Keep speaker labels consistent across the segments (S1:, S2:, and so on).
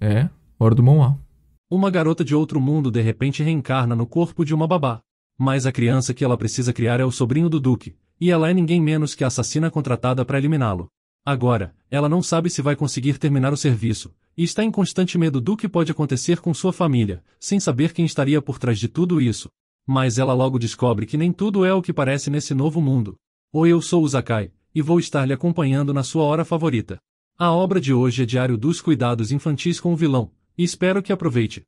S1: É, hora do Moá.
S2: Uma garota de outro mundo de repente reencarna no corpo de uma babá. Mas a criança que ela precisa criar é o sobrinho do Duque, e ela é ninguém menos que a assassina contratada para eliminá-lo. Agora, ela não sabe se vai conseguir terminar o serviço, e está em constante medo do que pode acontecer com sua família, sem saber quem estaria por trás de tudo isso. Mas ela logo descobre que nem tudo é o que parece nesse novo mundo. Oi, eu sou o Zakai, e vou estar lhe acompanhando na sua hora favorita. A obra de hoje é Diário dos Cuidados Infantis com o Vilão, e espero que aproveite.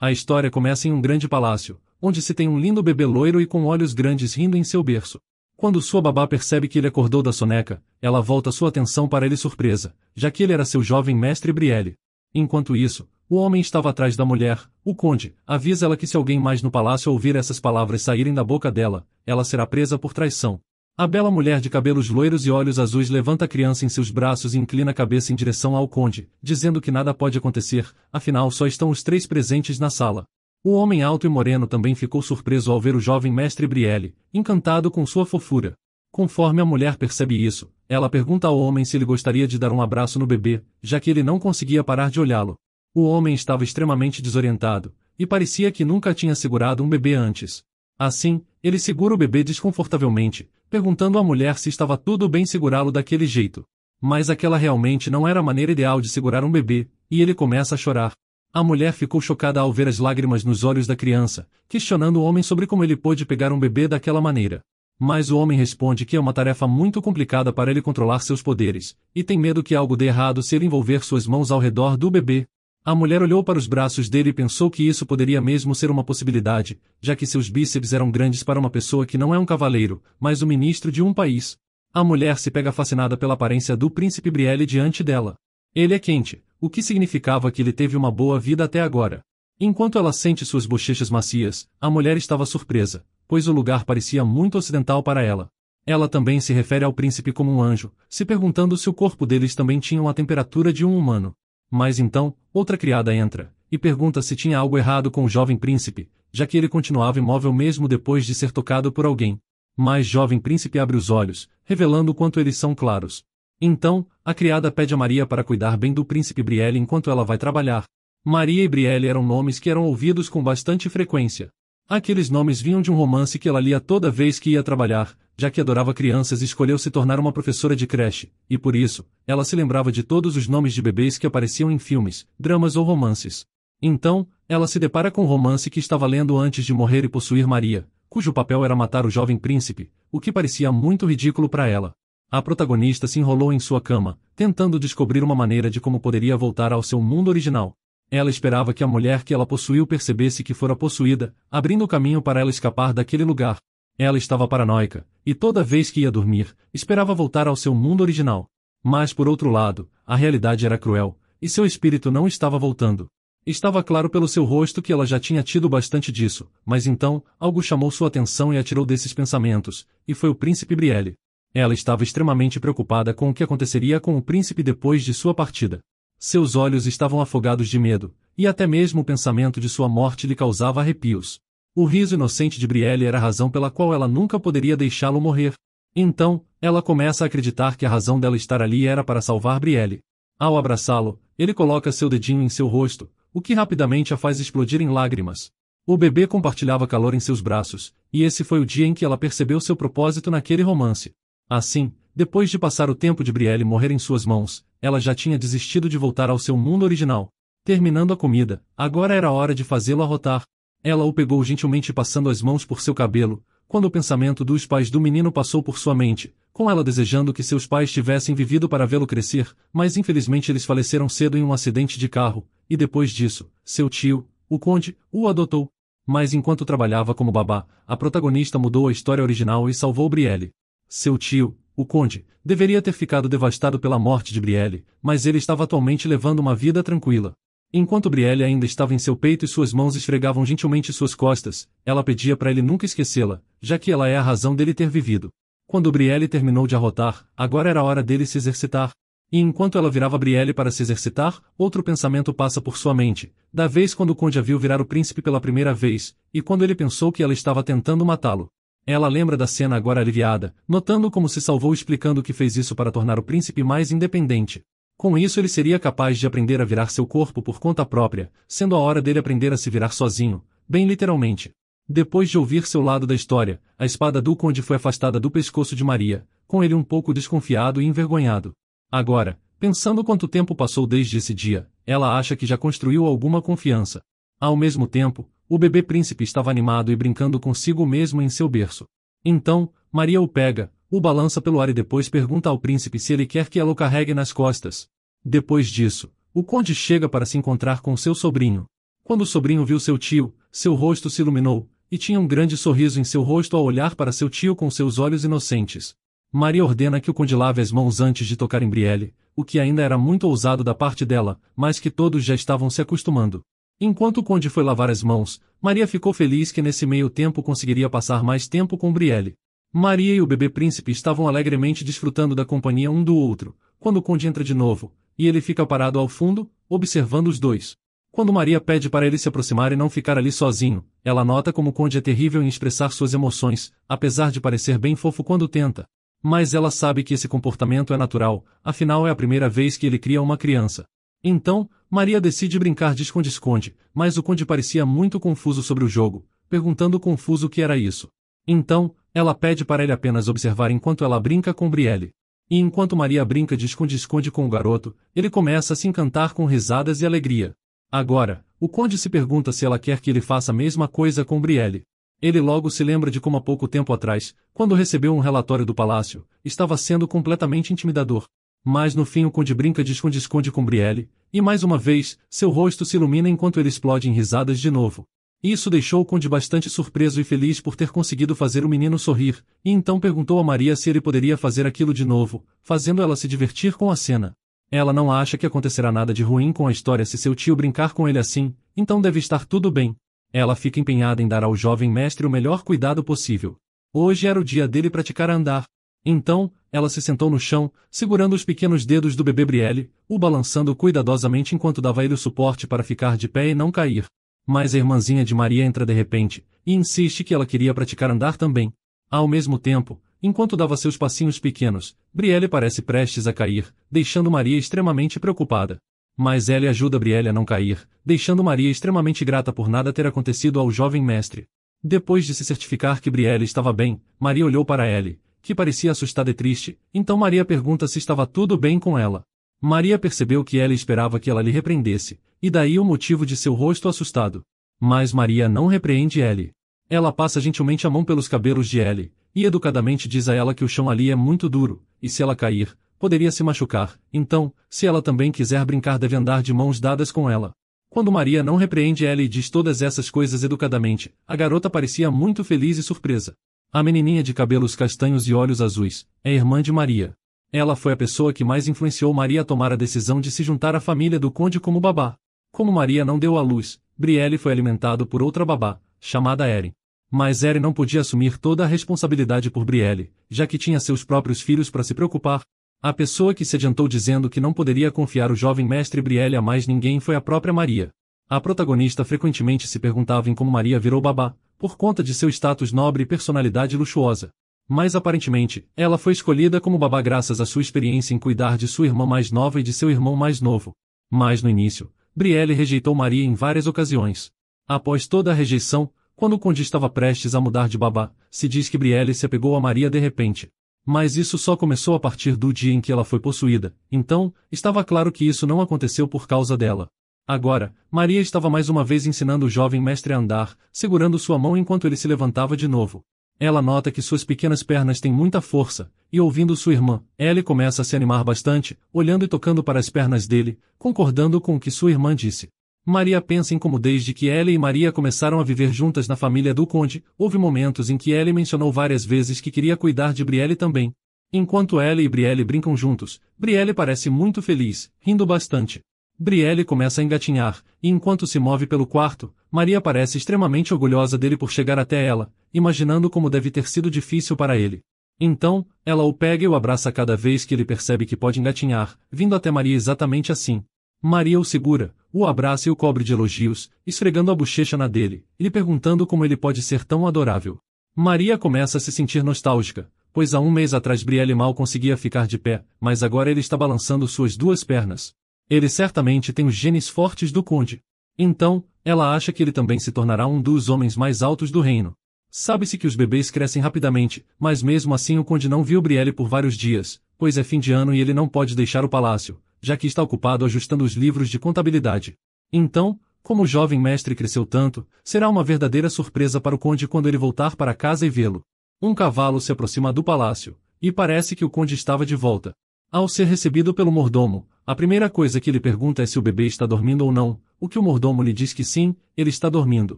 S2: A história começa em um grande palácio, onde se tem um lindo bebê loiro e com olhos grandes rindo em seu berço. Quando sua babá percebe que ele acordou da soneca, ela volta sua atenção para ele surpresa, já que ele era seu jovem mestre Brielle. Enquanto isso, o homem estava atrás da mulher, o conde, avisa ela que se alguém mais no palácio ouvir essas palavras saírem da boca dela, ela será presa por traição. A bela mulher de cabelos loiros e olhos azuis levanta a criança em seus braços e inclina a cabeça em direção ao conde, dizendo que nada pode acontecer, afinal só estão os três presentes na sala. O homem alto e moreno também ficou surpreso ao ver o jovem mestre Brielle, encantado com sua fofura. Conforme a mulher percebe isso, ela pergunta ao homem se ele gostaria de dar um abraço no bebê, já que ele não conseguia parar de olhá-lo. O homem estava extremamente desorientado, e parecia que nunca tinha segurado um bebê antes. Assim, ele segura o bebê desconfortavelmente, perguntando à mulher se estava tudo bem segurá-lo daquele jeito. Mas aquela realmente não era a maneira ideal de segurar um bebê, e ele começa a chorar. A mulher ficou chocada ao ver as lágrimas nos olhos da criança, questionando o homem sobre como ele pôde pegar um bebê daquela maneira. Mas o homem responde que é uma tarefa muito complicada para ele controlar seus poderes, e tem medo que algo dê errado se ele envolver suas mãos ao redor do bebê. A mulher olhou para os braços dele e pensou que isso poderia mesmo ser uma possibilidade, já que seus bíceps eram grandes para uma pessoa que não é um cavaleiro, mas o ministro de um país. A mulher se pega fascinada pela aparência do príncipe Brielle diante dela. Ele é quente, o que significava que ele teve uma boa vida até agora. Enquanto ela sente suas bochechas macias, a mulher estava surpresa, pois o lugar parecia muito ocidental para ela. Ela também se refere ao príncipe como um anjo, se perguntando se o corpo deles também tinha a temperatura de um humano. Mas então, outra criada entra, e pergunta se tinha algo errado com o jovem príncipe, já que ele continuava imóvel mesmo depois de ser tocado por alguém. Mas jovem príncipe abre os olhos, revelando o quanto eles são claros. Então, a criada pede a Maria para cuidar bem do príncipe Brielle enquanto ela vai trabalhar. Maria e Brielle eram nomes que eram ouvidos com bastante frequência. Aqueles nomes vinham de um romance que ela lia toda vez que ia trabalhar, já que adorava crianças e escolheu se tornar uma professora de creche, e por isso, ela se lembrava de todos os nomes de bebês que apareciam em filmes, dramas ou romances. Então, ela se depara com o romance que estava lendo antes de morrer e possuir Maria, cujo papel era matar o jovem príncipe, o que parecia muito ridículo para ela. A protagonista se enrolou em sua cama, tentando descobrir uma maneira de como poderia voltar ao seu mundo original. Ela esperava que a mulher que ela possuiu percebesse que fora possuída, abrindo o caminho para ela escapar daquele lugar. Ela estava paranoica, e toda vez que ia dormir, esperava voltar ao seu mundo original. Mas por outro lado, a realidade era cruel, e seu espírito não estava voltando. Estava claro pelo seu rosto que ela já tinha tido bastante disso, mas então, algo chamou sua atenção e a tirou desses pensamentos, e foi o príncipe Brielle. Ela estava extremamente preocupada com o que aconteceria com o príncipe depois de sua partida. Seus olhos estavam afogados de medo, e até mesmo o pensamento de sua morte lhe causava arrepios. O riso inocente de Brielle era a razão pela qual ela nunca poderia deixá-lo morrer. Então, ela começa a acreditar que a razão dela estar ali era para salvar Brielle. Ao abraçá-lo, ele coloca seu dedinho em seu rosto, o que rapidamente a faz explodir em lágrimas. O bebê compartilhava calor em seus braços, e esse foi o dia em que ela percebeu seu propósito naquele romance. Assim, depois de passar o tempo de Brielle morrer em suas mãos, ela já tinha desistido de voltar ao seu mundo original. Terminando a comida, agora era a hora de fazê-lo arrotar. Ela o pegou gentilmente passando as mãos por seu cabelo, quando o pensamento dos pais do menino passou por sua mente, com ela desejando que seus pais tivessem vivido para vê-lo crescer, mas infelizmente eles faleceram cedo em um acidente de carro, e depois disso, seu tio, o conde, o adotou. Mas enquanto trabalhava como babá, a protagonista mudou a história original e salvou Brielle. Seu tio, o conde, deveria ter ficado devastado pela morte de Brielle, mas ele estava atualmente levando uma vida tranquila. Enquanto Brielle ainda estava em seu peito e suas mãos esfregavam gentilmente suas costas, ela pedia para ele nunca esquecê-la, já que ela é a razão dele ter vivido. Quando Brielle terminou de arrotar, agora era a hora dele se exercitar. E enquanto ela virava Brielle para se exercitar, outro pensamento passa por sua mente, da vez quando o conde a viu virar o príncipe pela primeira vez, e quando ele pensou que ela estava tentando matá-lo. Ela lembra da cena agora aliviada, notando como se salvou explicando que fez isso para tornar o príncipe mais independente. Com isso ele seria capaz de aprender a virar seu corpo por conta própria, sendo a hora dele aprender a se virar sozinho, bem literalmente. Depois de ouvir seu lado da história, a espada do conde foi afastada do pescoço de Maria, com ele um pouco desconfiado e envergonhado. Agora, pensando quanto tempo passou desde esse dia, ela acha que já construiu alguma confiança. Ao mesmo tempo, o bebê príncipe estava animado e brincando consigo mesmo em seu berço. Então, Maria o pega, o balança pelo ar e depois pergunta ao príncipe se ele quer que ela o carregue nas costas. Depois disso, o conde chega para se encontrar com seu sobrinho. Quando o sobrinho viu seu tio, seu rosto se iluminou, e tinha um grande sorriso em seu rosto ao olhar para seu tio com seus olhos inocentes. Maria ordena que o conde lave as mãos antes de tocar em Brielle, o que ainda era muito ousado da parte dela, mas que todos já estavam se acostumando. Enquanto o conde foi lavar as mãos, Maria ficou feliz que nesse meio tempo conseguiria passar mais tempo com Brielle. Maria e o bebê príncipe estavam alegremente desfrutando da companhia um do outro, quando o conde entra de novo, e ele fica parado ao fundo, observando os dois. Quando Maria pede para ele se aproximar e não ficar ali sozinho, ela nota como o conde é terrível em expressar suas emoções, apesar de parecer bem fofo quando tenta. Mas ela sabe que esse comportamento é natural, afinal é a primeira vez que ele cria uma criança. Então, Maria decide brincar de esconde-esconde, mas o conde parecia muito confuso sobre o jogo, perguntando confuso o que era isso. Então, ela pede para ele apenas observar enquanto ela brinca com Brielle. E enquanto Maria brinca de esconde-esconde com o garoto, ele começa a se encantar com risadas e alegria. Agora, o conde se pergunta se ela quer que ele faça a mesma coisa com Brielle. Ele logo se lembra de como há pouco tempo atrás, quando recebeu um relatório do palácio, estava sendo completamente intimidador. Mas no fim o conde brinca de esconde-esconde com Brielle, e mais uma vez, seu rosto se ilumina enquanto ele explode em risadas de novo. Isso deixou o conde bastante surpreso e feliz por ter conseguido fazer o menino sorrir, e então perguntou a Maria se ele poderia fazer aquilo de novo, fazendo ela se divertir com a cena. Ela não acha que acontecerá nada de ruim com a história se seu tio brincar com ele assim, então deve estar tudo bem. Ela fica empenhada em dar ao jovem mestre o melhor cuidado possível. Hoje era o dia dele praticar a andar. Então, ela se sentou no chão, segurando os pequenos dedos do bebê Brielle, o balançando cuidadosamente enquanto dava a ele o suporte para ficar de pé e não cair. Mas a irmãzinha de Maria entra de repente, e insiste que ela queria praticar andar também. Ao mesmo tempo, enquanto dava seus passinhos pequenos, Brielle parece prestes a cair, deixando Maria extremamente preocupada. Mas Ellie ajuda Brielle a não cair, deixando Maria extremamente grata por nada ter acontecido ao jovem mestre. Depois de se certificar que Brielle estava bem, Maria olhou para Ellie, que parecia assustada e triste, então Maria pergunta se estava tudo bem com ela. Maria percebeu que Ellie esperava que ela lhe repreendesse, e daí o motivo de seu rosto assustado. Mas Maria não repreende Ellie. Ela passa gentilmente a mão pelos cabelos de Ellie, e educadamente diz a ela que o chão ali é muito duro, e se ela cair, poderia se machucar, então, se ela também quiser brincar deve andar de mãos dadas com ela. Quando Maria não repreende Ellie e diz todas essas coisas educadamente, a garota parecia muito feliz e surpresa. A menininha de cabelos castanhos e olhos azuis, é irmã de Maria. Ela foi a pessoa que mais influenciou Maria a tomar a decisão de se juntar à família do conde como babá. Como Maria não deu à luz, Brielle foi alimentado por outra babá, chamada Erin. Mas Erin não podia assumir toda a responsabilidade por Brielle, já que tinha seus próprios filhos para se preocupar. A pessoa que se adiantou dizendo que não poderia confiar o jovem mestre Brielle a mais ninguém foi a própria Maria. A protagonista frequentemente se perguntava em como Maria virou babá, por conta de seu status nobre e personalidade luxuosa. Mas aparentemente, ela foi escolhida como babá graças à sua experiência em cuidar de sua irmã mais nova e de seu irmão mais novo. Mas no início, Brielle rejeitou Maria em várias ocasiões. Após toda a rejeição, quando o conde estava prestes a mudar de babá, se diz que Brielle se apegou a Maria de repente. Mas isso só começou a partir do dia em que ela foi possuída, então, estava claro que isso não aconteceu por causa dela. Agora, Maria estava mais uma vez ensinando o jovem mestre a andar, segurando sua mão enquanto ele se levantava de novo. Ela nota que suas pequenas pernas têm muita força, e ouvindo sua irmã, Ellie começa a se animar bastante, olhando e tocando para as pernas dele, concordando com o que sua irmã disse. Maria pensa em como desde que Ellie e Maria começaram a viver juntas na família do conde, houve momentos em que Ellie mencionou várias vezes que queria cuidar de Brielle também. Enquanto Ellie e Brielle brincam juntos, Brielle parece muito feliz, rindo bastante. Brielle começa a engatinhar, e enquanto se move pelo quarto, Maria parece extremamente orgulhosa dele por chegar até ela, imaginando como deve ter sido difícil para ele. Então, ela o pega e o abraça cada vez que ele percebe que pode engatinhar, vindo até Maria exatamente assim. Maria o segura, o abraça e o cobre de elogios, esfregando a bochecha na dele, e lhe perguntando como ele pode ser tão adorável. Maria começa a se sentir nostálgica, pois há um mês atrás Brielle mal conseguia ficar de pé, mas agora ele está balançando suas duas pernas. Ele certamente tem os genes fortes do conde. Então, ela acha que ele também se tornará um dos homens mais altos do reino. Sabe-se que os bebês crescem rapidamente, mas mesmo assim o conde não viu Brielle por vários dias, pois é fim de ano e ele não pode deixar o palácio, já que está ocupado ajustando os livros de contabilidade. Então, como o jovem mestre cresceu tanto, será uma verdadeira surpresa para o conde quando ele voltar para casa e vê-lo. Um cavalo se aproxima do palácio, e parece que o conde estava de volta. Ao ser recebido pelo mordomo, a primeira coisa que ele pergunta é se o bebê está dormindo ou não, o que o mordomo lhe diz que sim, ele está dormindo.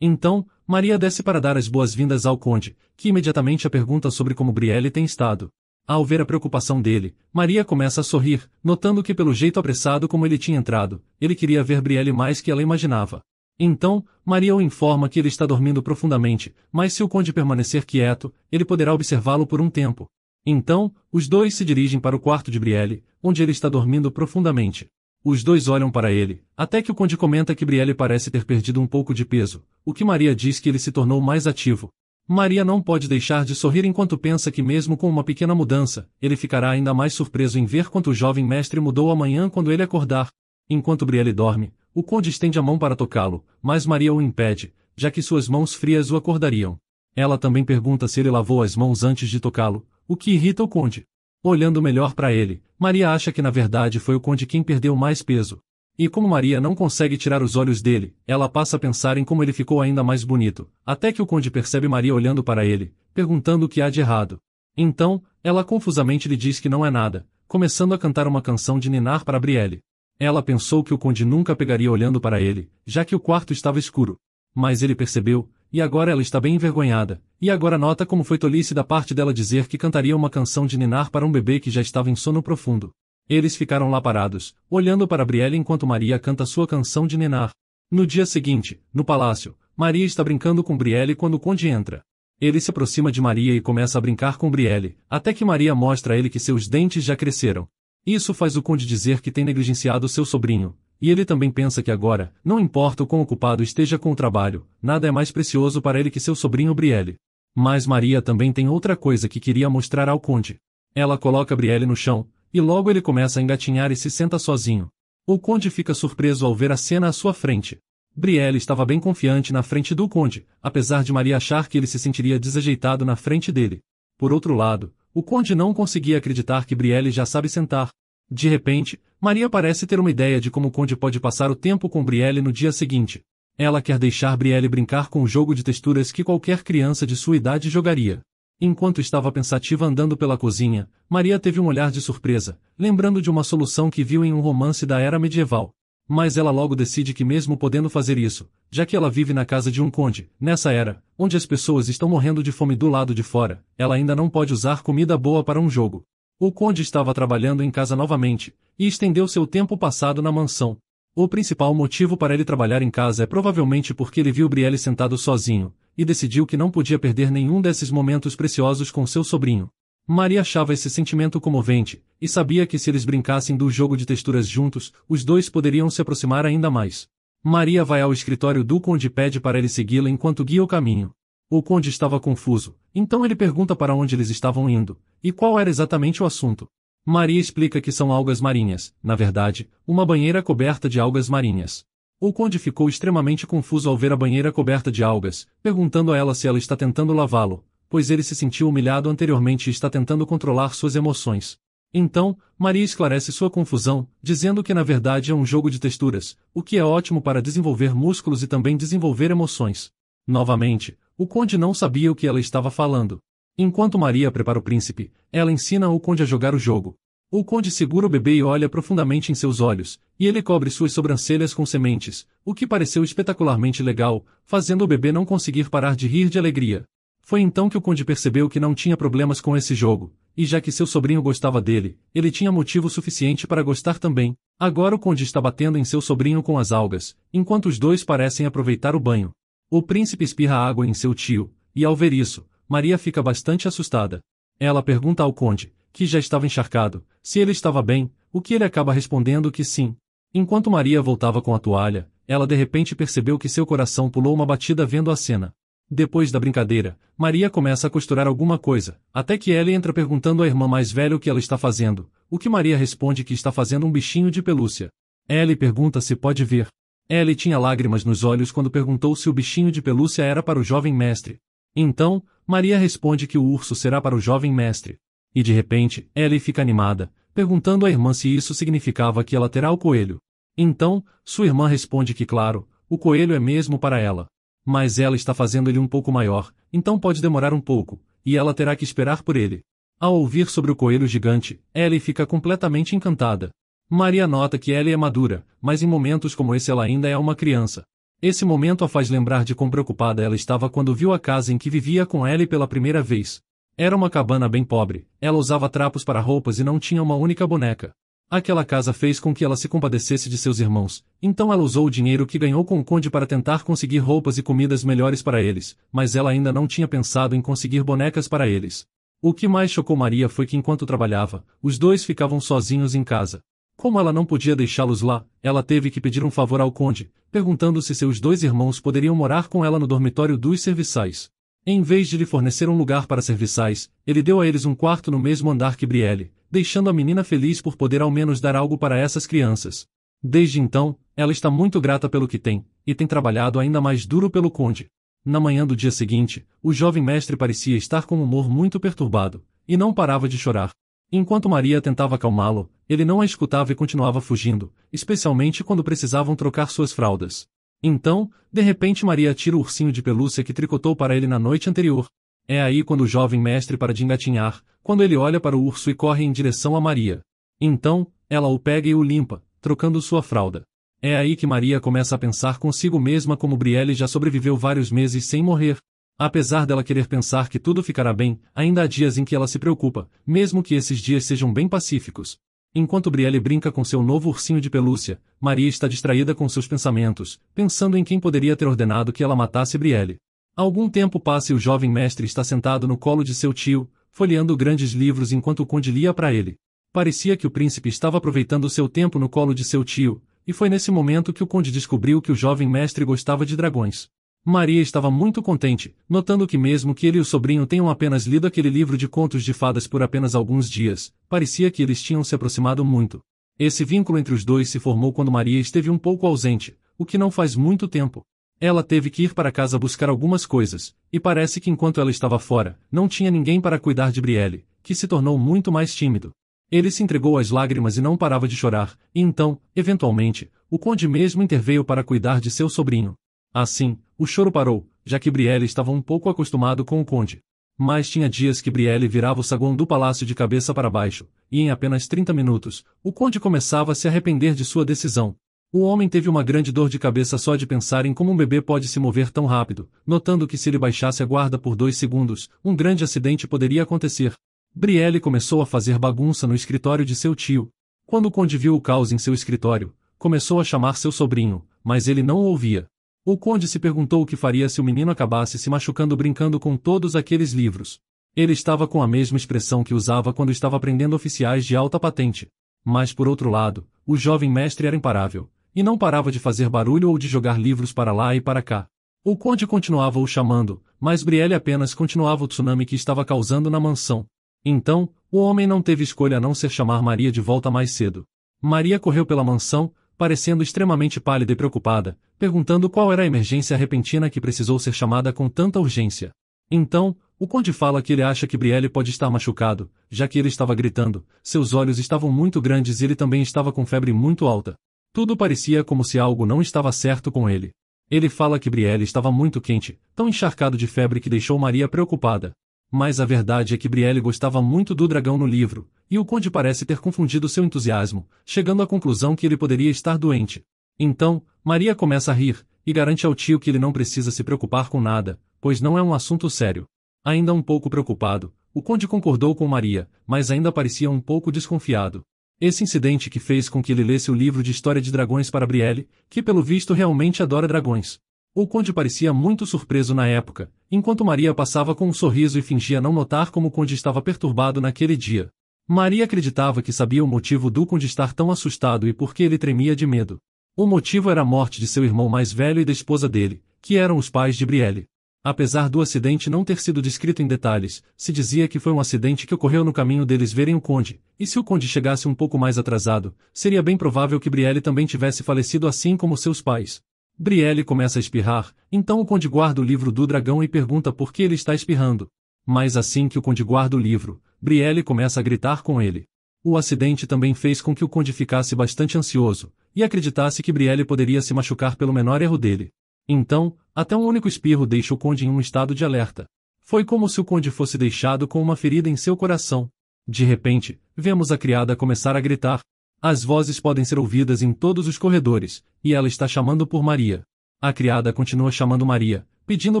S2: Então, Maria desce para dar as boas-vindas ao conde, que imediatamente a pergunta sobre como Brielle tem estado. Ao ver a preocupação dele, Maria começa a sorrir, notando que pelo jeito apressado como ele tinha entrado, ele queria ver Brielle mais que ela imaginava. Então, Maria o informa que ele está dormindo profundamente, mas se o conde permanecer quieto, ele poderá observá-lo por um tempo. Então, os dois se dirigem para o quarto de Brielle, onde ele está dormindo profundamente. Os dois olham para ele, até que o conde comenta que Brielle parece ter perdido um pouco de peso, o que Maria diz que ele se tornou mais ativo. Maria não pode deixar de sorrir enquanto pensa que mesmo com uma pequena mudança, ele ficará ainda mais surpreso em ver quanto o jovem mestre mudou amanhã quando ele acordar. Enquanto Brielle dorme, o conde estende a mão para tocá-lo, mas Maria o impede, já que suas mãos frias o acordariam. Ela também pergunta se ele lavou as mãos antes de tocá-lo, o que irrita o conde. Olhando melhor para ele, Maria acha que na verdade foi o conde quem perdeu mais peso. E como Maria não consegue tirar os olhos dele, ela passa a pensar em como ele ficou ainda mais bonito, até que o conde percebe Maria olhando para ele, perguntando o que há de errado. Então, ela confusamente lhe diz que não é nada, começando a cantar uma canção de ninar para Brielle. Ela pensou que o conde nunca pegaria olhando para ele, já que o quarto estava escuro. Mas ele percebeu, e agora ela está bem envergonhada, e agora nota como foi tolice da parte dela dizer que cantaria uma canção de ninar para um bebê que já estava em sono profundo. Eles ficaram lá parados, olhando para Brielle enquanto Maria canta sua canção de ninar. No dia seguinte, no palácio, Maria está brincando com Brielle quando o conde entra. Ele se aproxima de Maria e começa a brincar com Brielle, até que Maria mostra a ele que seus dentes já cresceram. Isso faz o conde dizer que tem negligenciado seu sobrinho, e ele também pensa que agora, não importa o quão ocupado esteja com o trabalho, nada é mais precioso para ele que seu sobrinho Brielle. Mas Maria também tem outra coisa que queria mostrar ao conde. Ela coloca Brielle no chão, e logo ele começa a engatinhar e se senta sozinho. O conde fica surpreso ao ver a cena à sua frente. Brielle estava bem confiante na frente do conde, apesar de Maria achar que ele se sentiria desajeitado na frente dele. Por outro lado, o conde não conseguia acreditar que Brielle já sabe sentar. De repente, Maria parece ter uma ideia de como o conde pode passar o tempo com Brielle no dia seguinte. Ela quer deixar Brielle brincar com o jogo de texturas que qualquer criança de sua idade jogaria. Enquanto estava pensativa andando pela cozinha, Maria teve um olhar de surpresa, lembrando de uma solução que viu em um romance da era medieval. Mas ela logo decide que mesmo podendo fazer isso, já que ela vive na casa de um conde, nessa era, onde as pessoas estão morrendo de fome do lado de fora, ela ainda não pode usar comida boa para um jogo. O conde estava trabalhando em casa novamente, e estendeu seu tempo passado na mansão. O principal motivo para ele trabalhar em casa é provavelmente porque ele viu Brielle sentado sozinho, e decidiu que não podia perder nenhum desses momentos preciosos com seu sobrinho. Maria achava esse sentimento comovente, e sabia que se eles brincassem do jogo de texturas juntos, os dois poderiam se aproximar ainda mais. Maria vai ao escritório do conde e pede para ele segui-la enquanto guia o caminho. O conde estava confuso, então ele pergunta para onde eles estavam indo, e qual era exatamente o assunto. Maria explica que são algas marinhas, na verdade, uma banheira coberta de algas marinhas. O conde ficou extremamente confuso ao ver a banheira coberta de algas, perguntando a ela se ela está tentando lavá-lo, pois ele se sentiu humilhado anteriormente e está tentando controlar suas emoções. Então, Maria esclarece sua confusão, dizendo que na verdade é um jogo de texturas, o que é ótimo para desenvolver músculos e também desenvolver emoções. Novamente, o conde não sabia o que ela estava falando. Enquanto Maria prepara o príncipe, ela ensina o conde a jogar o jogo. O conde segura o bebê e olha profundamente em seus olhos, e ele cobre suas sobrancelhas com sementes, o que pareceu espetacularmente legal, fazendo o bebê não conseguir parar de rir de alegria. Foi então que o conde percebeu que não tinha problemas com esse jogo, e já que seu sobrinho gostava dele, ele tinha motivo suficiente para gostar também. Agora o conde está batendo em seu sobrinho com as algas, enquanto os dois parecem aproveitar o banho. O príncipe espirra água em seu tio, e ao ver isso, Maria fica bastante assustada. Ela pergunta ao conde, que já estava encharcado, se ele estava bem, o que ele acaba respondendo que sim. Enquanto Maria voltava com a toalha, ela de repente percebeu que seu coração pulou uma batida vendo a cena. Depois da brincadeira, Maria começa a costurar alguma coisa, até que Ellie entra perguntando à irmã mais velha o que ela está fazendo, o que Maria responde que está fazendo um bichinho de pelúcia. Ellie pergunta se pode ver. Ellie tinha lágrimas nos olhos quando perguntou se o bichinho de pelúcia era para o jovem mestre. Então, Maria responde que o urso será para o jovem mestre. E de repente, Ellie fica animada, perguntando à irmã se isso significava que ela terá o coelho. Então, sua irmã responde que claro, o coelho é mesmo para ela. Mas ela está fazendo ele um pouco maior, então pode demorar um pouco, e ela terá que esperar por ele. Ao ouvir sobre o coelho gigante, Ellie fica completamente encantada. Maria nota que Ellie é madura, mas em momentos como esse ela ainda é uma criança. Esse momento a faz lembrar de quão preocupada ela estava quando viu a casa em que vivia com Ellie pela primeira vez. Era uma cabana bem pobre, ela usava trapos para roupas e não tinha uma única boneca. Aquela casa fez com que ela se compadecesse de seus irmãos, então ela usou o dinheiro que ganhou com o conde para tentar conseguir roupas e comidas melhores para eles, mas ela ainda não tinha pensado em conseguir bonecas para eles. O que mais chocou Maria foi que enquanto trabalhava, os dois ficavam sozinhos em casa. Como ela não podia deixá-los lá, ela teve que pedir um favor ao conde, perguntando se seus dois irmãos poderiam morar com ela no dormitório dos serviçais. Em vez de lhe fornecer um lugar para serviçais, ele deu a eles um quarto no mesmo andar que Brielle, deixando a menina feliz por poder ao menos dar algo para essas crianças. Desde então, ela está muito grata pelo que tem, e tem trabalhado ainda mais duro pelo conde. Na manhã do dia seguinte, o jovem mestre parecia estar com um humor muito perturbado, e não parava de chorar. Enquanto Maria tentava acalmá-lo, ele não a escutava e continuava fugindo, especialmente quando precisavam trocar suas fraldas. Então, de repente Maria tira o ursinho de pelúcia que tricotou para ele na noite anterior. É aí quando o jovem mestre para de engatinhar, quando ele olha para o urso e corre em direção a Maria. Então, ela o pega e o limpa, trocando sua fralda. É aí que Maria começa a pensar consigo mesma como Brielle já sobreviveu vários meses sem morrer. Apesar dela querer pensar que tudo ficará bem, ainda há dias em que ela se preocupa, mesmo que esses dias sejam bem pacíficos. Enquanto Brielle brinca com seu novo ursinho de pelúcia, Maria está distraída com seus pensamentos, pensando em quem poderia ter ordenado que ela matasse Brielle. Algum tempo passa e o jovem mestre está sentado no colo de seu tio, folheando grandes livros enquanto o conde lia para ele. Parecia que o príncipe estava aproveitando seu tempo no colo de seu tio, e foi nesse momento que o conde descobriu que o jovem mestre gostava de dragões. Maria estava muito contente, notando que mesmo que ele e o sobrinho tenham apenas lido aquele livro de contos de fadas por apenas alguns dias, parecia que eles tinham se aproximado muito. Esse vínculo entre os dois se formou quando Maria esteve um pouco ausente, o que não faz muito tempo. Ela teve que ir para casa buscar algumas coisas, e parece que enquanto ela estava fora, não tinha ninguém para cuidar de Brielle, que se tornou muito mais tímido. Ele se entregou às lágrimas e não parava de chorar, e então, eventualmente, o conde mesmo interveio para cuidar de seu sobrinho. Assim, o choro parou, já que Brielle estava um pouco acostumado com o conde. Mas tinha dias que Brielle virava o saguão do palácio de cabeça para baixo, e em apenas 30 minutos, o conde começava a se arrepender de sua decisão. O homem teve uma grande dor de cabeça só de pensar em como um bebê pode se mover tão rápido, notando que se ele baixasse a guarda por 2 segundos, um grande acidente poderia acontecer. Brielle começou a fazer bagunça no escritório de seu tio. Quando o conde viu o caos em seu escritório, começou a chamar seu sobrinho, mas ele não o ouvia. O conde se perguntou o que faria se o menino acabasse se machucando brincando com todos aqueles livros. Ele estava com a mesma expressão que usava quando estava aprendendo oficiais de alta patente. Mas por outro lado, o jovem mestre era imparável, e não parava de fazer barulho ou de jogar livros para lá e para cá. O conde continuava o chamando, mas Brielle apenas continuava o tsunami que estava causando na mansão. Então, o homem não teve escolha a não ser chamar Maria de volta mais cedo. Maria correu pela mansão, parecendo extremamente pálida e preocupada, perguntando qual era a emergência repentina que precisou ser chamada com tanta urgência. Então, o conde fala que ele acha que Brielle pode estar machucado, já que ele estava gritando, seus olhos estavam muito grandes e ele também estava com febre muito alta. Tudo parecia como se algo não estava certo com ele. Ele fala que Brielle estava muito quente, tão encharcado de febre que deixou Maria preocupada. Mas a verdade é que Brielle gostava muito do dragão no livro, e o conde parece ter confundido seu entusiasmo, chegando à conclusão que ele poderia estar doente. Então, Maria começa a rir, e garante ao tio que ele não precisa se preocupar com nada, pois não é um assunto sério. Ainda um pouco preocupado, o conde concordou com Maria, mas ainda parecia um pouco desconfiado. Esse incidente que fez com que ele lesse o livro de história de dragões para Brielle, que pelo visto realmente adora dragões. O conde parecia muito surpreso na época, enquanto Maria passava com um sorriso e fingia não notar como o conde estava perturbado naquele dia. Maria acreditava que sabia o motivo do conde estar tão assustado e por que ele tremia de medo. O motivo era a morte de seu irmão mais velho e da esposa dele, que eram os pais de Brielle. Apesar do acidente não ter sido descrito em detalhes, se dizia que foi um acidente que ocorreu no caminho deles verem o conde, e se o conde chegasse um pouco mais atrasado, seria bem provável que Brielle também tivesse falecido assim como seus pais. Brielle começa a espirrar, então o conde guarda o livro do dragão e pergunta por que ele está espirrando. Mas assim que o conde guarda o livro, Brielle começa a gritar com ele. O acidente também fez com que o conde ficasse bastante ansioso, e acreditasse que Brielle poderia se machucar pelo menor erro dele. Então, até um único espirro deixa o conde em um estado de alerta. Foi como se o conde fosse deixado com uma ferida em seu coração. De repente, vemos a criada começar a gritar. As vozes podem ser ouvidas em todos os corredores, e ela está chamando por Maria. A criada continua chamando Maria, pedindo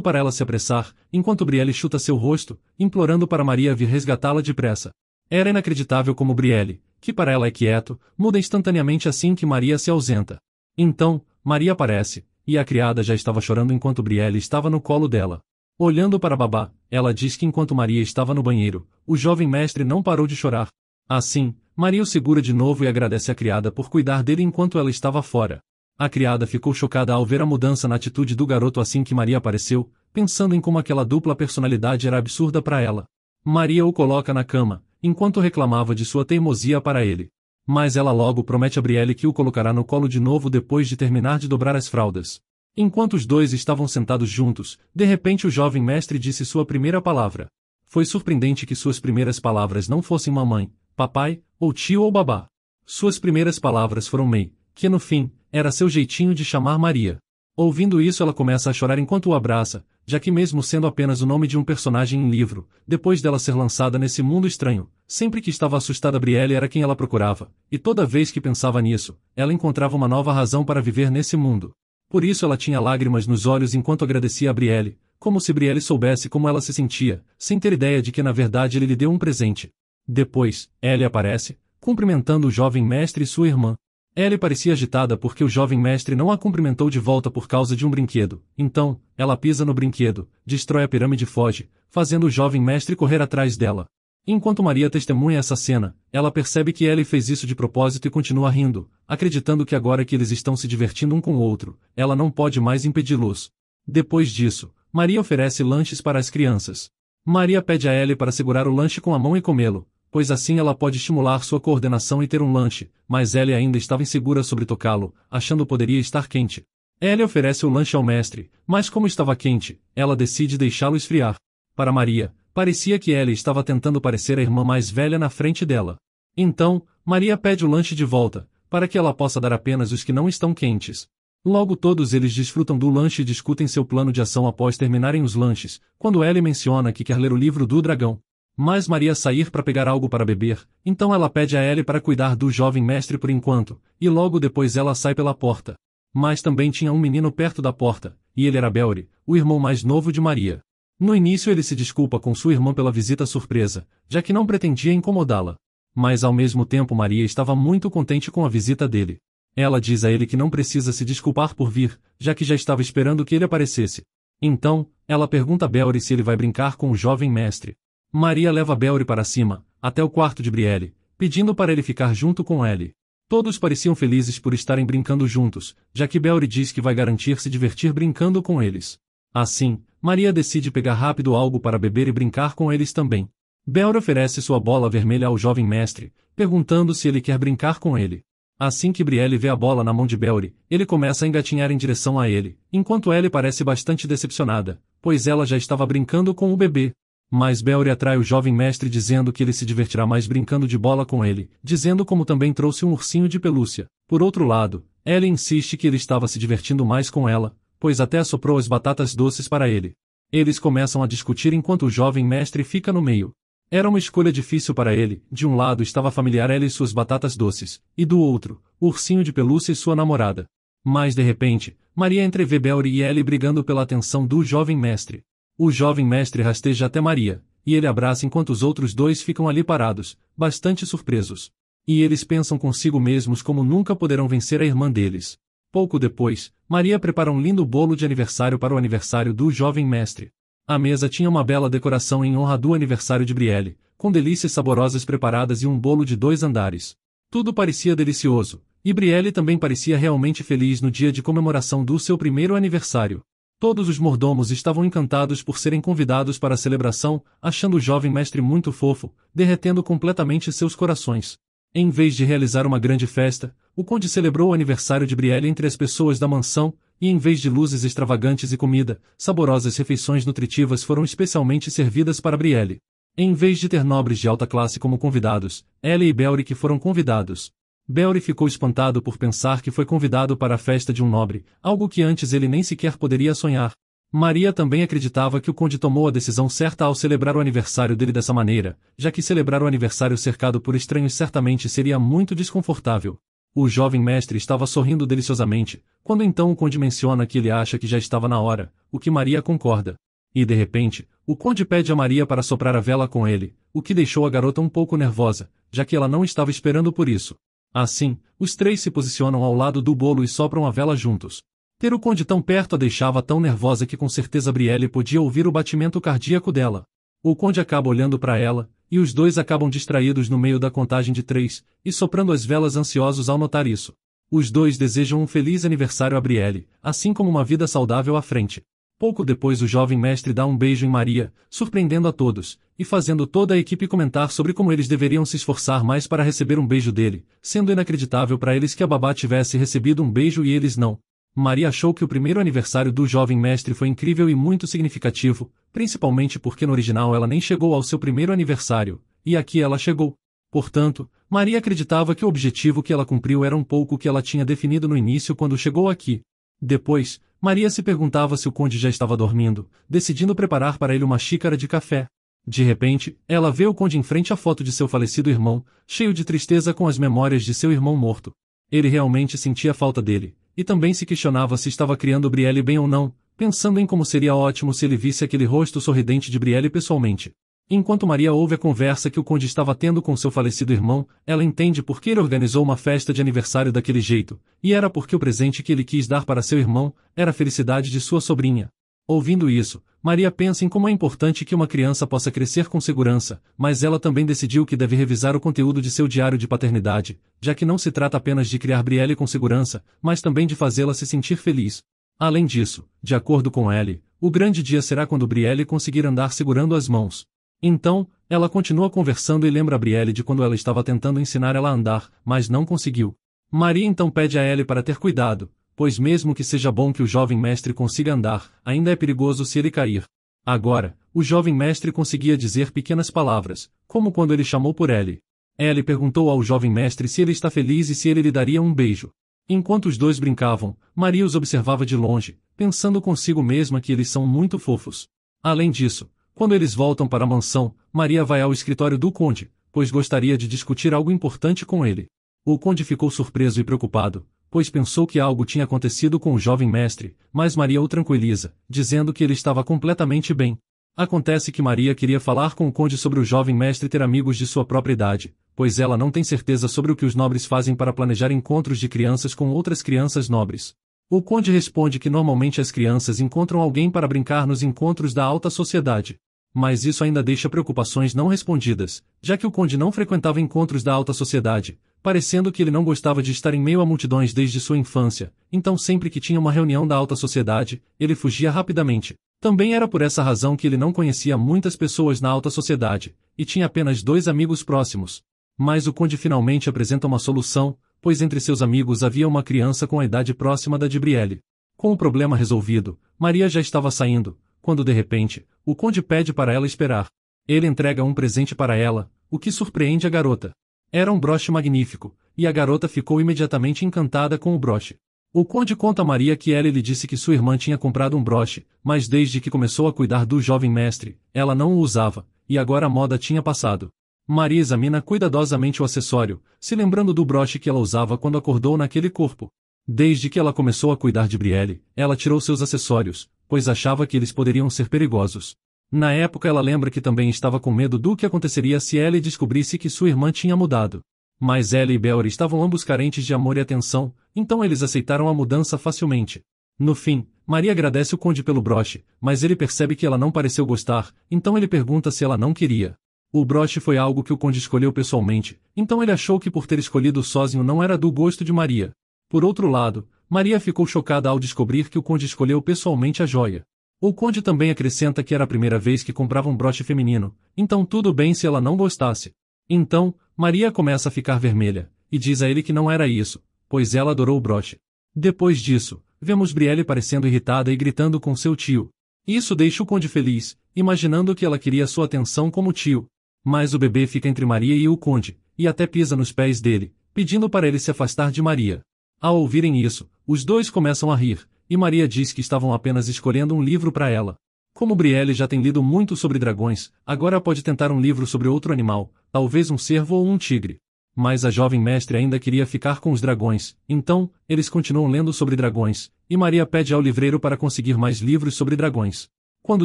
S2: para ela se apressar, enquanto Brielle chuta seu rosto, implorando para Maria vir resgatá-la depressa. Era inacreditável como Brielle, que para ela é quieto, muda instantaneamente assim que Maria se ausenta. Então, Maria aparece, e a criada já estava chorando enquanto Brielle estava no colo dela. Olhando para Babá, ela diz que enquanto Maria estava no banheiro, o jovem mestre não parou de chorar. Assim, Maria o segura de novo e agradece à criada por cuidar dele enquanto ela estava fora. A criada ficou chocada ao ver a mudança na atitude do garoto assim que Maria apareceu, pensando em como aquela dupla personalidade era absurda para ela. Maria o coloca na cama, enquanto reclamava de sua teimosia para ele. Mas ela logo promete a Brielle que o colocará no colo de novo depois de terminar de dobrar as fraldas. Enquanto os dois estavam sentados juntos, de repente o jovem mestre disse sua primeira palavra. Foi surpreendente que suas primeiras palavras não fossem mamãe, papai, ou tio ou babá. Suas primeiras palavras foram Mei, que no fim, era seu jeitinho de chamar Maria. Ouvindo isso ela começa a chorar enquanto o abraça, já que mesmo sendo apenas o nome de um personagem em livro, depois dela ser lançada nesse mundo estranho, sempre que estava assustada Brielle era quem ela procurava, e toda vez que pensava nisso, ela encontrava uma nova razão para viver nesse mundo. Por isso ela tinha lágrimas nos olhos enquanto agradecia a Brielle, como se Brielle soubesse como ela se sentia, sem ter ideia de que na verdade ele lhe deu um presente. Depois, Ellie aparece, cumprimentando o jovem mestre e sua irmã. Ellie parecia agitada porque o jovem mestre não a cumprimentou de volta por causa de um brinquedo. Então, ela pisa no brinquedo, destrói a pirâmide e foge, fazendo o jovem mestre correr atrás dela. Enquanto Maria testemunha essa cena, ela percebe que Ellie fez isso de propósito e continua rindo, acreditando que agora que eles estão se divertindo um com o outro, ela não pode mais impedi-los. Depois disso, Maria oferece lanches para as crianças. Maria pede a Ellie para segurar o lanche com a mão e comê-lo, pois assim ela pode estimular sua coordenação e ter um lanche, mas Ellie ainda estava insegura sobre tocá-lo, achando poderia estar quente. Ellie oferece o lanche ao mestre, mas como estava quente, ela decide deixá-lo esfriar. Para Maria, parecia que Ellie estava tentando parecer a irmã mais velha na frente dela. Então, Maria pede o lanche de volta, para que ela possa dar apenas os que não estão quentes. Logo todos eles desfrutam do lanche e discutem seu plano de ação após terminarem os lanches, quando Ellie menciona que quer ler o livro do dragão. Mas Maria sair para pegar algo para beber, então ela pede a Ellie para cuidar do jovem mestre por enquanto, e logo depois ela sai pela porta. Mas também tinha um menino perto da porta, e ele era Belry, o irmão mais novo de Maria. No início ele se desculpa com sua irmã pela visita surpresa, já que não pretendia incomodá-la. Mas ao mesmo tempo Maria estava muito contente com a visita dele. Ela diz a ele que não precisa se desculpar por vir, já que já estava esperando que ele aparecesse. Então, ela pergunta a Belry se ele vai brincar com o jovem mestre. Maria leva Belry para cima, até o quarto de Brielle, pedindo para ele ficar junto com Ellie. Todos pareciam felizes por estarem brincando juntos, já que Belry diz que vai garantir se divertir brincando com eles. Assim, Maria decide pegar rápido algo para beber e brincar com eles também. Belry oferece sua bola vermelha ao jovem mestre, perguntando se ele quer brincar com ele. Assim que Brielle vê a bola na mão de Belry, ele começa a engatinhar em direção a ele, enquanto Ellie parece bastante decepcionada, pois ela já estava brincando com o bebê. Mas Belry atrai o jovem mestre dizendo que ele se divertirá mais brincando de bola com ele, dizendo como também trouxe um ursinho de pelúcia. Por outro lado, Ellie insiste que ele estava se divertindo mais com ela, pois até assoprou as batatas doces para ele. Eles começam a discutir enquanto o jovem mestre fica no meio. Era uma escolha difícil para ele, de um lado estava a familiar Ellie e suas batatas doces, e do outro, o ursinho de pelúcia e sua namorada. Mas de repente, Maria entrevê Belry e Ellie brigando pela atenção do jovem mestre. O jovem mestre rasteja até Maria, e ele abraça enquanto os outros dois ficam ali parados, bastante surpresos. E eles pensam consigo mesmos como nunca poderão vencer a irmã deles. Pouco depois, Maria prepara um lindo bolo de aniversário para o aniversário do jovem mestre. A mesa tinha uma bela decoração em honra do aniversário de Brielle, com delícias saborosas preparadas e um bolo de 2 andares. Tudo parecia delicioso, e Brielle também parecia realmente feliz no dia de comemoração do seu primeiro aniversário. Todos os mordomos estavam encantados por serem convidados para a celebração, achando o jovem mestre muito fofo, derretendo completamente seus corações. Em vez de realizar uma grande festa, o conde celebrou o aniversário de Brielle entre as pessoas da mansão, e em vez de luzes extravagantes e comida, saborosas refeições nutritivas foram especialmente servidas para Brielle. Em vez de ter nobres de alta classe como convidados, Ellie e Belric foram convidados. Belric ficou espantado por pensar que foi convidado para a festa de um nobre, algo que antes ele nem sequer poderia sonhar. Maria também acreditava que o conde tomou a decisão certa ao celebrar o aniversário dele dessa maneira, já que celebrar o aniversário cercado por estranhos certamente seria muito desconfortável. O jovem mestre estava sorrindo deliciosamente, quando então o conde menciona que ele acha que já estava na hora, o que Maria concorda. E de repente, o conde pede a Maria para soprar a vela com ele, o que deixou a garota um pouco nervosa, já que ela não estava esperando por isso. Assim, os três se posicionam ao lado do bolo e sopram a vela juntos. Ter o conde tão perto a deixava tão nervosa que com certeza Brielle podia ouvir o batimento cardíaco dela. O conde acaba olhando para ela, e os dois acabam distraídos no meio da contagem de 3, e soprando as velas ansiosos ao notar isso. Os dois desejam um feliz aniversário a Brielle, assim como uma vida saudável à frente. Pouco depois o jovem mestre dá um beijo em Maria, surpreendendo a todos, e fazendo toda a equipe comentar sobre como eles deveriam se esforçar mais para receber um beijo dele, sendo inacreditável para eles que a babá tivesse recebido um beijo e eles não. Maria achou que o primeiro aniversário do jovem mestre foi incrível e muito significativo, principalmente porque no original ela nem chegou ao seu primeiro aniversário, e aqui ela chegou. Portanto, Maria acreditava que o objetivo que ela cumpriu era um pouco o que ela tinha definido no início quando chegou aqui. Depois, Maria se perguntava se o conde já estava dormindo, decidindo preparar para ele uma xícara de café. De repente, ela vê o conde em frente à foto de seu falecido irmão, cheio de tristeza com as memórias de seu irmão morto. Ele realmente sentia falta dele, e também se questionava se estava criando Brielle bem ou não, pensando em como seria ótimo se ele visse aquele rosto sorridente de Brielle pessoalmente. Enquanto Maria ouve a conversa que o conde estava tendo com seu falecido irmão, ela entende por que ele organizou uma festa de aniversário daquele jeito, e era porque o presente que ele quis dar para seu irmão era a felicidade de sua sobrinha. Ouvindo isso, Maria pensa em como é importante que uma criança possa crescer com segurança, mas ela também decidiu que deve revisar o conteúdo de seu diário de paternidade, já que não se trata apenas de criar Brielle com segurança, mas também de fazê-la se sentir feliz. Além disso, de acordo com Ellie, o grande dia será quando Brielle conseguir andar segurando as mãos. Então, ela continua conversando e lembra a Brielle de quando ela estava tentando ensinar ela a andar, mas não conseguiu. Maria então pede a Ellie para ter cuidado, pois mesmo que seja bom que o jovem mestre consiga andar, ainda é perigoso se ele cair. Agora, o jovem mestre conseguia dizer pequenas palavras, como quando ele chamou por Ellie. Ellie perguntou ao jovem mestre se ele está feliz e se ele lhe daria um beijo. Enquanto os dois brincavam, Maria os observava de longe, pensando consigo mesma que eles são muito fofos. Além disso, quando eles voltam para a mansão, Maria vai ao escritório do conde, pois gostaria de discutir algo importante com ele. O conde ficou surpreso e preocupado, pois pensou que algo tinha acontecido com o jovem mestre, mas Maria o tranquiliza, dizendo que ele estava completamente bem. Acontece que Maria queria falar com o conde sobre o jovem mestre ter amigos de sua própria idade, pois ela não tem certeza sobre o que os nobres fazem para planejar encontros de crianças com outras crianças nobres. O conde responde que normalmente as crianças encontram alguém para brincar nos encontros da alta sociedade. Mas isso ainda deixa preocupações não respondidas, já que o conde não frequentava encontros da alta sociedade, parecendo que ele não gostava de estar em meio a multidões desde sua infância, então sempre que tinha uma reunião da alta sociedade, ele fugia rapidamente. Também era por essa razão que ele não conhecia muitas pessoas na alta sociedade, e tinha apenas 2 amigos próximos. Mas o conde finalmente apresenta uma solução, pois entre seus amigos havia uma criança com a idade próxima da de Brielle. Com o problema resolvido, Maria já estava saindo, quando de repente, o conde pede para ela esperar. Ele entrega um presente para ela, o que surpreende a garota. Era um broche magnífico, e a garota ficou imediatamente encantada com o broche. O conde conta a Maria que Ellie lhe disse que sua irmã tinha comprado um broche, mas desde que começou a cuidar do jovem mestre, ela não o usava, e agora a moda tinha passado. Maria examina cuidadosamente o acessório, se lembrando do broche que ela usava quando acordou naquele corpo. Desde que ela começou a cuidar de Brielle, ela tirou seus acessórios, pois achava que eles poderiam ser perigosos. Na época ela lembra que também estava com medo do que aconteceria se Ellie descobrisse que sua irmã tinha mudado. Mas Ellie e Belry estavam ambos carentes de amor e atenção, então eles aceitaram a mudança facilmente. No fim, Maria agradece o conde pelo broche, mas ele percebe que ela não pareceu gostar, então ele pergunta se ela não queria. O broche foi algo que o conde escolheu pessoalmente, então ele achou que por ter escolhido sozinho não era do gosto de Maria. Por outro lado, Maria ficou chocada ao descobrir que o conde escolheu pessoalmente a joia. O conde também acrescenta que era a primeira vez que comprava um broche feminino, então tudo bem se ela não gostasse. Então, Maria começa a ficar vermelha, e diz a ele que não era isso, pois ela adorou o broche. Depois disso, vemos Brielle parecendo irritada e gritando com seu tio. Isso deixa o conde feliz, imaginando que ela queria sua atenção como tio. Mas o bebê fica entre Maria e o conde, e até pisa nos pés dele, pedindo para ele se afastar de Maria. Ao ouvirem isso, os dois começam a rir, e Maria diz que estavam apenas escolhendo um livro para ela. Como Brielle já tem lido muito sobre dragões, agora pode tentar um livro sobre outro animal, talvez um cervo ou um tigre. Mas a jovem mestre ainda queria ficar com os dragões, então, eles continuam lendo sobre dragões, e Maria pede ao livreiro para conseguir mais livros sobre dragões. Quando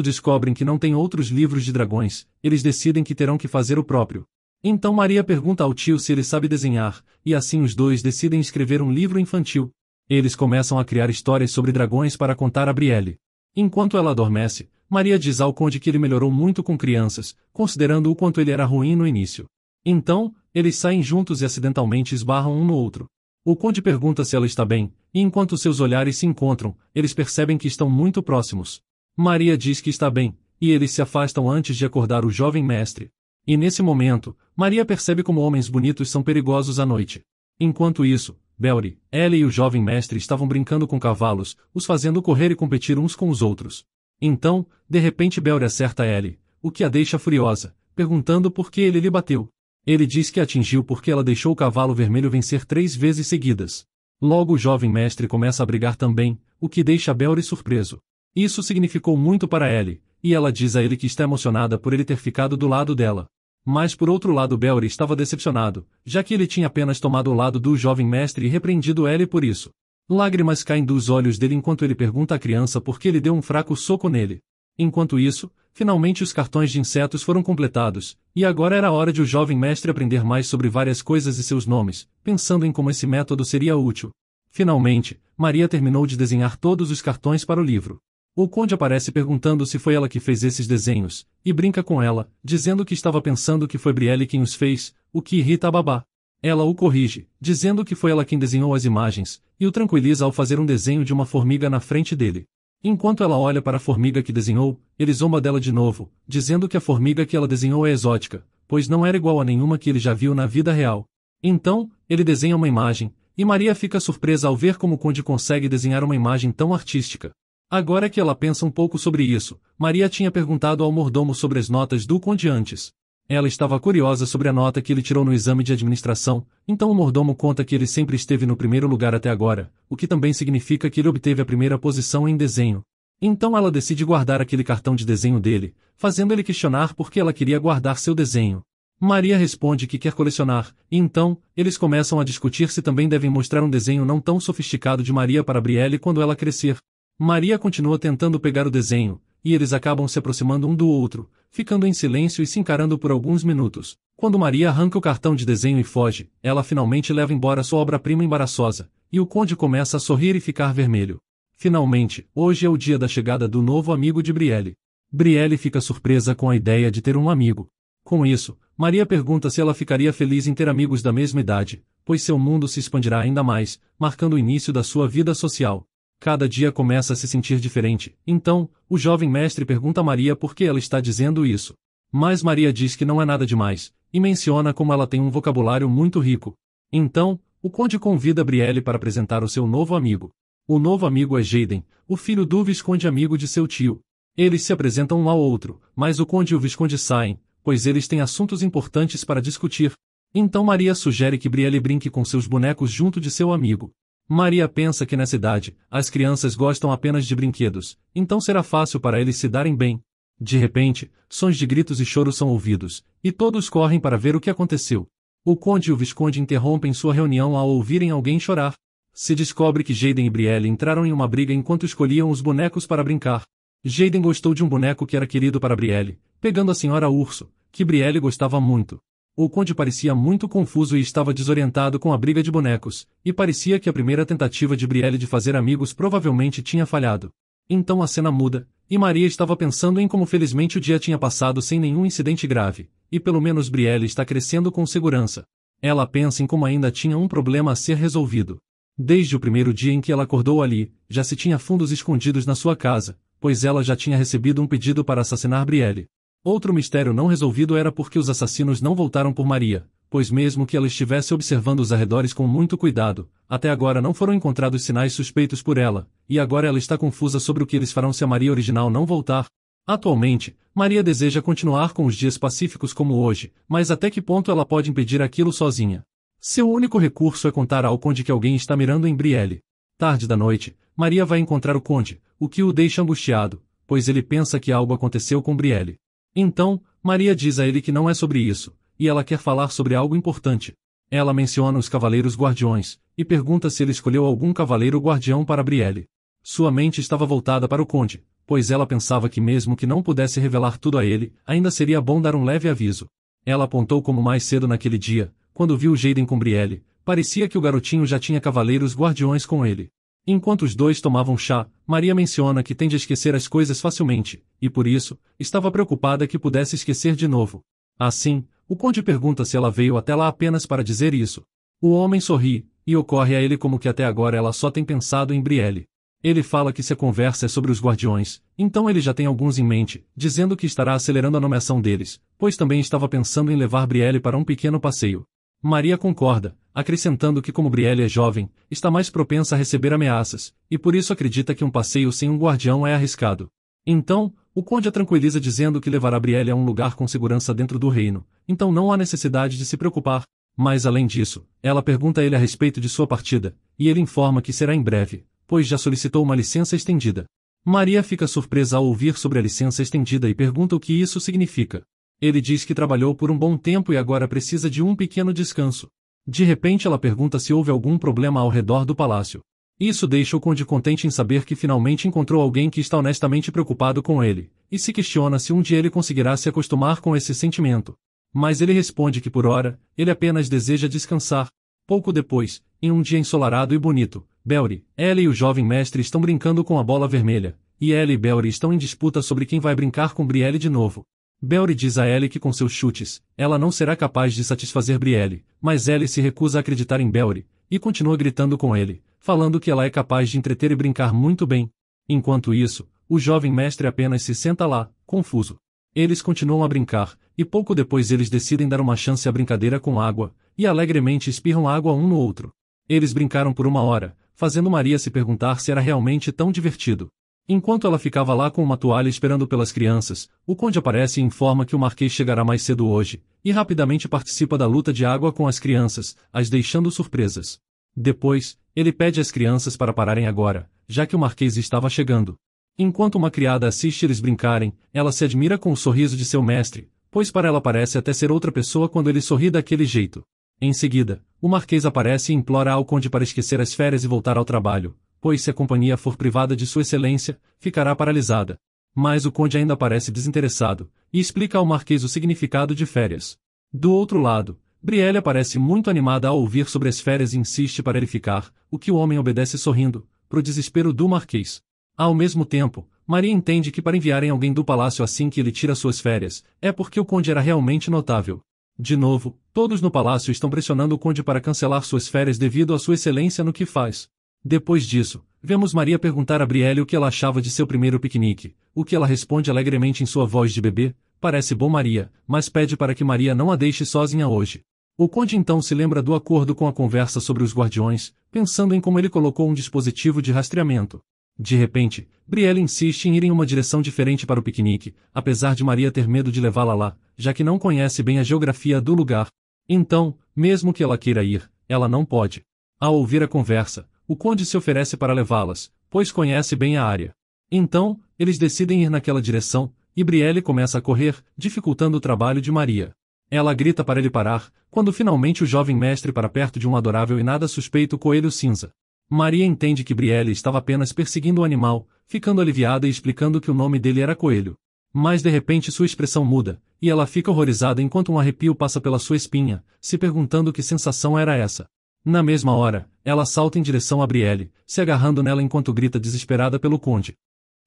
S2: descobrem que não tem outros livros de dragões, eles decidem que terão que fazer o próprio. Então Maria pergunta ao tio se ele sabe desenhar, e assim os dois decidem escrever um livro infantil. Eles começam a criar histórias sobre dragões para contar a Brielle. Enquanto ela adormece, Maria diz ao conde que ele melhorou muito com crianças, considerando o quanto ele era ruim no início. Então, eles saem juntos e acidentalmente esbarram um no outro. O conde pergunta se ela está bem, e enquanto seus olhares se encontram, eles percebem que estão muito próximos. Maria diz que está bem, e eles se afastam antes de acordar o jovem mestre. E nesse momento, Maria percebe como homens bonitos são perigosos à noite. Enquanto isso, Belry, Ellie e o jovem mestre estavam brincando com cavalos, os fazendo correr e competir uns com os outros. Então, de repente Belry acerta Ellie, o que a deixa furiosa, perguntando por que ele lhe bateu. Ele diz que a atingiu porque ela deixou o cavalo vermelho vencer 3 vezes seguidas. Logo o jovem mestre começa a brigar também, o que deixa Belry surpreso. Isso significou muito para Ellie, e ela diz a ele que está emocionada por ele ter ficado do lado dela. Mas por outro lado Belry estava decepcionado, já que ele tinha apenas tomado o lado do jovem mestre e repreendido Ellie por isso. Lágrimas caem dos olhos dele enquanto ele pergunta à criança por que ele deu um fraco soco nele. Enquanto isso, finalmente os cartões de insetos foram completados, e agora era a hora de o jovem mestre aprender mais sobre várias coisas e seus nomes, pensando em como esse método seria útil. Finalmente, Maria terminou de desenhar todos os cartões para o livro. O conde aparece perguntando se foi ela que fez esses desenhos, e brinca com ela, dizendo que estava pensando que foi Brielle quem os fez, o que irrita a babá. Ela o corrige, dizendo que foi ela quem desenhou as imagens, e o tranquiliza ao fazer um desenho de uma formiga na frente dele. Enquanto ela olha para a formiga que desenhou, ele zomba dela de novo, dizendo que a formiga que ela desenhou é exótica, pois não era igual a nenhuma que ele já viu na vida real. Então, ele desenha uma imagem, e Maria fica surpresa ao ver como o conde consegue desenhar uma imagem tão artística. Agora que ela pensa um pouco sobre isso, Maria tinha perguntado ao mordomo sobre as notas do conde antes. Ela estava curiosa sobre a nota que ele tirou no exame de administração, então o mordomo conta que ele sempre esteve no primeiro lugar até agora, o que também significa que ele obteve a primeira posição em desenho. Então ela decide guardar aquele cartão de desenho dele, fazendo ele questionar por que ela queria guardar seu desenho. Maria responde que quer colecionar, e então, eles começam a discutir se também devem mostrar um desenho não tão sofisticado de Maria para Brielle quando ela crescer. Maria continua tentando pegar o desenho, e eles acabam se aproximando um do outro, ficando em silêncio e se encarando por alguns minutos. Quando Maria arranca o cartão de desenho e foge, ela finalmente leva embora sua obra-prima embaraçosa, e o conde começa a sorrir e ficar vermelho. Finalmente, hoje é o dia da chegada do novo amigo de Brielle. Brielle fica surpresa com a ideia de ter um amigo. Com isso, Maria pergunta se ela ficaria feliz em ter amigos da mesma idade, pois seu mundo se expandirá ainda mais, marcando o início da sua vida social. Cada dia começa a se sentir diferente, então, o jovem mestre pergunta a Maria por que ela está dizendo isso. Mas Maria diz que não é nada demais, e menciona como ela tem um vocabulário muito rico. Então, o conde convida Brielle para apresentar o seu novo amigo. O novo amigo é Jaden, o filho do visconde amigo de seu tio. Eles se apresentam um ao outro, mas o conde e o visconde saem, pois eles têm assuntos importantes para discutir. Então Maria sugere que Brielle brinque com seus bonecos junto de seu amigo. Maria pensa que nessa idade, as crianças gostam apenas de brinquedos, então será fácil para eles se darem bem. De repente, sons de gritos e choros são ouvidos, e todos correm para ver o que aconteceu. O conde e o visconde interrompem sua reunião ao ouvirem alguém chorar. Se descobre que Jaden e Brielle entraram em uma briga enquanto escolhiam os bonecos para brincar. Jaden gostou de um boneco que era querido para Brielle, pegando a senhora urso, que Brielle gostava muito. O conde parecia muito confuso e estava desorientado com a briga de bonecos, e parecia que a primeira tentativa de Brielle de fazer amigos provavelmente tinha falhado. Então a cena muda, e Maria estava pensando em como felizmente o dia tinha passado sem nenhum incidente grave, e pelo menos Brielle está crescendo com segurança. Ela pensa em como ainda tinha um problema a ser resolvido. Desde o primeiro dia em que ela acordou ali, já se tinha fundos escondidos na sua casa, pois ela já tinha recebido um pedido para assassinar Brielle. Outro mistério não resolvido era porque os assassinos não voltaram por Maria, pois mesmo que ela estivesse observando os arredores com muito cuidado, até agora não foram encontrados sinais suspeitos por ela, e agora ela está confusa sobre o que eles farão se a Maria original não voltar. Atualmente, Maria deseja continuar com os dias pacíficos como hoje, mas até que ponto ela pode impedir aquilo sozinha? Seu único recurso é contar ao conde que alguém está mirando em Brielle. Tarde da noite, Maria vai encontrar o conde, o que o deixa angustiado, pois ele pensa que algo aconteceu com Brielle. Então, Maria diz a ele que não é sobre isso, e ela quer falar sobre algo importante. Ela menciona os cavaleiros guardiões, e pergunta se ele escolheu algum cavaleiro guardião para Brielle. Sua mente estava voltada para o conde, pois ela pensava que mesmo que não pudesse revelar tudo a ele, ainda seria bom dar um leve aviso. Ela apontou como mais cedo naquele dia, quando viu Jaden com Brielle, parecia que o garotinho já tinha cavaleiros guardiões com ele. Enquanto os dois tomavam chá, Maria menciona que tende a esquecer as coisas facilmente, e por isso, estava preocupada que pudesse esquecer de novo. Assim, o conde pergunta se ela veio até lá apenas para dizer isso. O homem sorri, e ocorre a ele como que até agora ela só tem pensado em Brielle. Ele fala que se a conversa é sobre os guardiões, então ele já tem alguns em mente, dizendo que estará acelerando a nomeação deles, pois também estava pensando em levar Brielle para um pequeno passeio. Maria concorda, acrescentando que como Brielle é jovem, está mais propensa a receber ameaças, e por isso acredita que um passeio sem um guardião é arriscado. Então, o conde a tranquiliza dizendo que levará Brielle a um lugar com segurança dentro do reino, então não há necessidade de se preocupar. Mas além disso, ela pergunta a ele a respeito de sua partida, e ele informa que será em breve, pois já solicitou uma licença estendida. Maria fica surpresa ao ouvir sobre a licença estendida e pergunta o que isso significa. Ele diz que trabalhou por um bom tempo e agora precisa de um pequeno descanso. De repente ela pergunta se houve algum problema ao redor do palácio. Isso deixa o conde contente em saber que finalmente encontrou alguém que está honestamente preocupado com ele, e se questiona se um dia ele conseguirá se acostumar com esse sentimento. Mas ele responde que por ora, ele apenas deseja descansar. Pouco depois, em um dia ensolarado e bonito, Belry, Ellie e o jovem mestre estão brincando com a bola vermelha, e Ellie e Belry estão em disputa sobre quem vai brincar com Brielle de novo. Belry diz a Ellie que com seus chutes, ela não será capaz de satisfazer Brielle, mas Ellie se recusa a acreditar em Belry, e continua gritando com ele, falando que ela é capaz de entreter e brincar muito bem. Enquanto isso, o jovem mestre apenas se senta lá, confuso. Eles continuam a brincar, e pouco depois eles decidem dar uma chance à brincadeira com água, e alegremente espirram água um no outro. Eles brincaram por 1 hora, fazendo Maria se perguntar se era realmente tão divertido. Enquanto ela ficava lá com uma toalha esperando pelas crianças, o conde aparece e informa que o marquês chegará mais cedo hoje, e rapidamente participa da luta de água com as crianças, as deixando surpresas. Depois, ele pede às crianças para pararem agora, já que o marquês estava chegando. Enquanto uma criada assiste eles brincarem, ela se admira com o sorriso de seu mestre, pois para ela parece até ser outra pessoa quando ele sorri daquele jeito. Em seguida, o marquês aparece e implora ao conde para esquecer as férias e voltar ao trabalho, pois se a companhia for privada de sua excelência, ficará paralisada. Mas o conde ainda parece desinteressado, e explica ao marquês o significado de férias. Do outro lado, Brielle parece muito animada ao ouvir sobre as férias e insiste para ele ficar, o que o homem obedece sorrindo, pro desespero do marquês. Ao mesmo tempo, Maria entende que para enviarem alguém do palácio assim que ele tira suas férias, é porque o conde era realmente notável. De novo, todos no palácio estão pressionando o conde para cancelar suas férias devido à sua excelência no que faz. Depois disso, vemos Maria perguntar a Brielle o que ela achava de seu primeiro piquenique, o que ela responde alegremente em sua voz de bebê: parece bom Maria, mas pede para que Maria não a deixe sozinha hoje. O conde então se lembra do acordo com a conversa sobre os guardiões, pensando em como ele colocou um dispositivo de rastreamento. De repente, Brielle insiste em ir em uma direção diferente para o piquenique, apesar de Maria ter medo de levá-la lá, já que não conhece bem a geografia do lugar. Então, mesmo que ela queira ir, ela não pode. Ao ouvir a conversa, o conde se oferece para levá-las, pois conhece bem a área. Então, eles decidem ir naquela direção, e Brielle começa a correr, dificultando o trabalho de Maria. Ela grita para ele parar, quando finalmente o jovem mestre para perto de um adorável e nada suspeito coelho cinza. Maria entende que Brielle estava apenas perseguindo o animal, ficando aliviada e explicando que o nome dele era Coelho. Mas de repente sua expressão muda, e ela fica horrorizada enquanto um arrepio passa pela sua espinha, se perguntando que sensação era essa. Na mesma hora, ela salta em direção a Brielle, se agarrando nela enquanto grita desesperada pelo conde.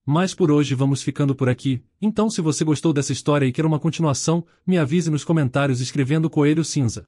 S2: Mas por hoje vamos ficando por aqui, então se você gostou dessa história e quer uma continuação, me avise nos comentários escrevendo Coelho Cinza.